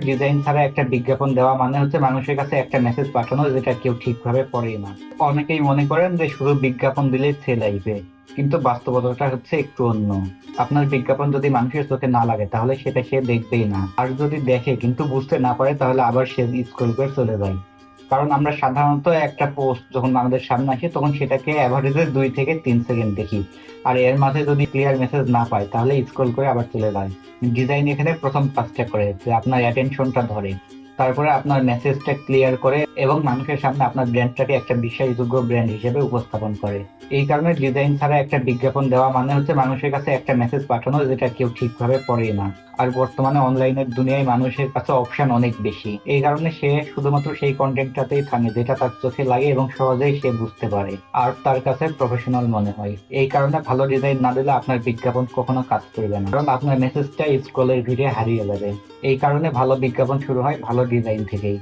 Design ছাড়া একটা বিজ্ঞাপন দেওয়া মানে হচ্ছে মানুষের কাছে একটা মেসেজ পাঠানো যেটা কেউ ঠিকভাবে পড়েই না। অনেকেই মনে করেন যে শুধু বিজ্ঞাপন দিলেই সেল আইবে, কিন্তু বাস্তবতাটা হচ্ছে একটু অন্য। আপনার বিজ্ঞাপন যদি মানুষের চোখে না লাগে তাহলে সেটা সে দেখবেই না, আর যদি দেখে কিন্তু বুঝতে না পারে তাহলে আবার সে স্ক্রল করে চলে যায়। কারণ আমরা সাধারণত একটা পোস্ট যখন আমাদের সামনে আসে তখন সেটাকে অ্যাভারেজে 2 থেকে 3 সেকেন্ড দেখি, আর এর মাঝে যদি ক্লিয়ার মেসেজ না পাই তাহলে স্ক্রল করে আবার চলে যায়। ডিজাইন এখানে প্রথম কাজটা করে যে আপনার অ্যাটেনশনটা ধরে, তারপরে আপনার মেসেজটা ক্লিয়ার করে এবং মানুষের সামনে আপনার ব্র্যান্ডটাকে একটা বিশ্বাসযোগ্য ব্র্যান্ড হিসেবে উপস্থাপন করে। এই কারণে ডিজাইন ছাড়া একটা বিজ্ঞাপন দেওয়া মানে হচ্ছে মানুষের কাছে একটা মেসেজ পাঠানো যেটা কেউ ঠিকভাবে পড়ে না। আর বর্তমানে অনলাইনের দুনিয়ায় মানুষের কাছে অপশন অনেক বেশি, এই কারণে সে শুধুমাত্র সেই কন্টেন্টটাতেই থামে যেটা তার চোখে লাগে এবং সহজেই সে বুঝতে পারে আর তার কাছে প্রফেশনাল মনে হয়। এই কারণে ভালো ডিজাইন না দিলে আপনার বিজ্ঞাপন কখনো কাজ করবে না, কারণ আপনার মেসেজটা স্ক্রলের ভিড়ে হারিয়ে যাবে। এই কারণে ভালো বিজ্ঞাপন শুরু হয় ভালো ডিজাইন থেকেই।